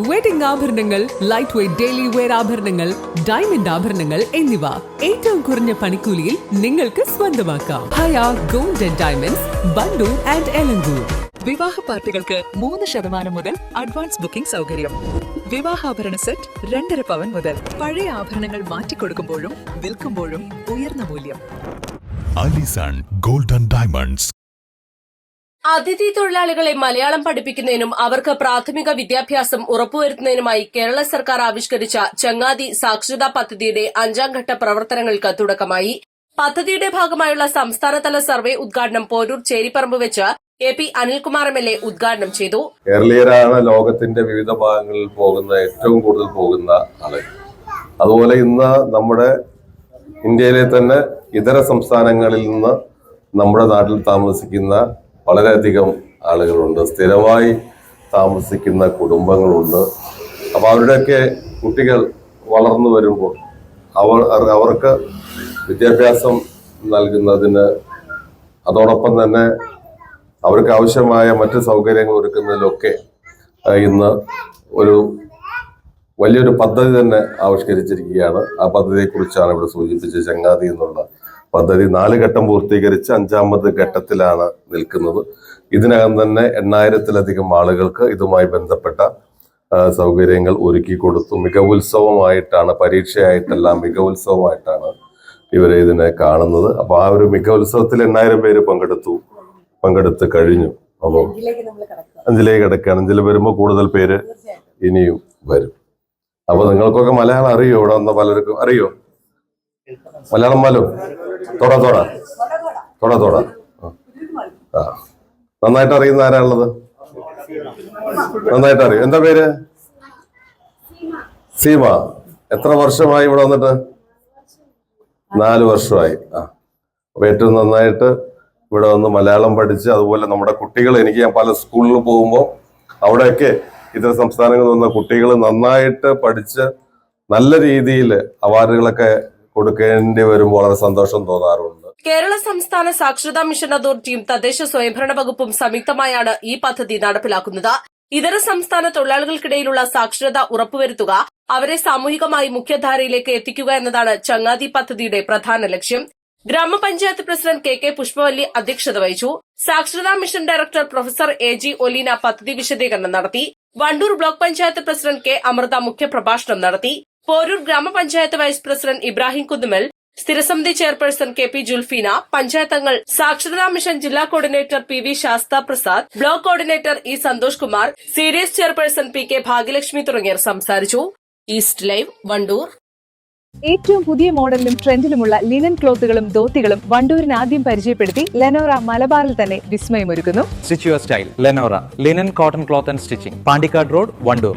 Wedding ആഭരണങ്ങൾ, light weight daily wear ആഭരണങ്ങൾ, diamond ആഭരണങ്ങൾ എന്നിവ ഏറ്റവും കുറഞ്ഞ പണിക്കൂലിയിൽ നിങ്ങൾക്ക് സ്വന്തമാക്കാം. Haya gold and diamonds, Bandoor and Elankur. വിവാഹ പാർട്ടികൾക്ക് 3% മുതൽ അഡ്വാൻസ് ബുക്കിംഗ് സൗകര്യം. വിവാഹാഭരണ സെറ്റ് 2.5 പവൻ മുതൽ. പഴയ ആഭരണങ്ങൾ മാറ്റിക്കൊടുക്കുമ്പോഴും വിൽക്കുമ്പോഴും ഉയർന്ന മൂല്യം. Allison gold and diamonds. അതിഥി തൊഴിലാളികളെ മലയാളം പഠിപ്പിക്കുന്നതിനും അവർക്ക് പ്രാഥമിക വിദ്യാഭ്യാസം ഉറപ്പുവരുത്തുന്നതിനുമായി കേരള സർക്കാർ ആവിഷ്കരിച്ച ചങ്ങാതി സാക്ഷരതാ പദ്ധതിയുടെ 5ാം ഘട്ട പ്രവർത്തനങ്ങൾക്ക് തുടക്കമായി. പദ്ധതിയുടെ ഭാഗമായുള്ള സംസ്ഥാനതല സർവേ ഉദ്ഘാടനം പോരൂർ ചേരിപ്പറമ്പ് വെച്ച് AP അനിൽകുമാർ MLA ഉദ്ഘാടനം ചെയ്തു. കേരളീയരാണ് ലോകത്തിന്റെ വിവിധ ഭാഗങ്ങളിൽ ഏറ്റവും കൂടുതൽ പോകുന്ന ആളുകൾ. അതുപോലെ ഇന്ന് നമ്മുടെ ഇന്ത്യയിലെ തന്നെ ഇതര സംസ്ഥാനങ്ങളിൽ നിന്ന് നമ്മുടെ നാട്ടിൽ താമസിക്കുന്ന വളരെയധികം ആളുകളുണ്ട്. സ്ഥിരമായി താമസിക്കുന്ന കുടുംബങ്ങളുണ്ട്. അപ്പോൾ അവരുടെയൊക്കെ കുട്ടികൾ വളർന്നു വരുമ്പോൾ അവർക്ക് വിദ്യാഭ്യാസം നൽകുന്നതിന് അതോടൊപ്പം തന്നെ അവർക്ക് ആവശ്യമായ മറ്റ് സൗകര്യങ്ങൾ ഒരുക്കുന്നതിലൊക്കെ ഇന്ന് വലിയൊരു പദ്ധതി തന്നെ ആവിഷ്കരിച്ചിരിക്കുകയാണ്. ആ പദ്ധതിയെക്കുറിച്ചാണ് ഇവിടെ സൂചിപ്പിച്ച ചങ്ങാതി എന്നുള്ള പദ്ധതി 4 ഘട്ടം പൂർത്തീകരിച്ച് 5ാമത് ഘട്ടത്തിലാണ് നിൽക്കുന്നത്. ഇതിനകം തന്നെ 8000-ലധികം ആളുകൾക്ക് ഇതുമായി ബന്ധപ്പെട്ട സൗകര്യങ്ങൾ ഒരുക്കി കൊടുത്തു. മികവുത്സവമായിട്ടാണ്, പരീക്ഷയായിട്ടല്ല, മികവുത്സവമായിട്ടാണ് ഇവരെ ഇതിനെ കാണുന്നത്. അപ്പോൾ ആ ഒരു മികവുത്സവത്തിൽ 8000 പേര് പങ്കെടുത്ത് കഴിഞ്ഞു. അപ്പോൾ 5ലേക്ക് കിടക്കുകയാണ്. 5ൽ വരുമ്പോൾ കൂടുതൽ പേര് ഇനിയും വരും. അപ്പൊ നിങ്ങൾക്കൊക്കെ മലയാളം അറിയോ? ഇവിടെ വന്ന പലർക്കും അറിയോ മലയാളം? തൊട ആ നന്നായിട്ട് അറിയുന്ന ആരാണുള്ളത്? നന്നായിട്ട് അറിയും. എന്താ പേര്? സീമ. എത്ര വർഷമായി ഇവിടെ വന്നിട്ട്? 4 വർഷമായി. അപ്പൊ ഏറ്റവും നന്നായിട്ട് ഇവിടെ വന്ന് മലയാളം പഠിച്ച്, അതുപോലെ നമ്മുടെ കുട്ടികൾ, ഞാൻ പല സ്കൂളിൽ പോകുമ്പോൾ അവിടെയൊക്കെ ഇതര സംസ്ഥാനങ്ങളിൽ വന്ന കുട്ടികൾ നന്നായിട്ട് പഠിച്ച് നല്ല രീതിയിൽ അവാർഡുകളൊക്കെ കൊടുക്കേണ്ടി വരുമ്പോൾ വളരെ സന്തോഷം തോന്നാറുണ്ട്. കേരള സംസ്ഥാന സാക്ഷരതാ മിഷൻ അതോറിറ്റിയും തദ്ദേശ സ്വയംഭരണ വകുപ്പും സംയുക്തമായാണ് ഈ പദ്ധതി നടപ്പിലാക്കുന്നത്. ഇതര സംസ്ഥാന തൊഴിലാളികൾക്കിടയിലുള്ള സാക്ഷരത ഉറപ്പുവരുത്തുക, അവരെ സാമൂഹികമായി മുഖ്യധാരയിലേക്ക് എത്തിക്കുക എന്നതാണ് ചങ്ങാതി പദ്ധതിയുടെ പ്രധാന ലക്ഷ്യം. ഗ്രാമപഞ്ചായത്ത് പ്രസിഡന്റ് KK പുഷ്പവല്ലി അധ്യക്ഷത വഹിച്ചു. സാക്ഷരതാ mission director professor AG Oleena പദ്ധതി വിശദീകരണം നടത്തി. Wandoor block panchayat president K Amritha മുഖ്യപ്രഭാഷണം നടത്തി. പോരൂർ ഗ്രാമപഞ്ചായത്ത് വൈസ് പ്രസിഡന്റ് ഇബ്രാഹിം കുന്നുമൽ, സ്ഥിരസമിതി ചെയർപേഴ്സൺ KP ജുൽഫീന, പഞ്ചായത്തംഗങ്ങൾ സാക്ഷരതാ മിഷൻ ജില്ലാ coordinator PV Sastha Prasad, block coordinator E Santhosh Kumar, സീരിയസ് ചെയർപേഴ്സൺ PK ഭാഗ്യലക്ഷ്മി തുടങ്ങിയവർ സംസാരിച്ചു. East Live, Wandoor. ഏറ്റവും പുതിയ മോഡലിലും ട്രെൻഡിലുമുള്ള ലിനൻ ക്ലോത്തുകളും ധോത്തികളും വണ്ടൂരിന് ആദ്യം പരിചയപ്പെടുത്തി ലെനോറ മലബാറിൽ തന്നെ വിസ്മയമൊരുക്കുന്നു. Stitch your style Lenora linen cotton cloth and stitching, Pandikkad road, Wandoor.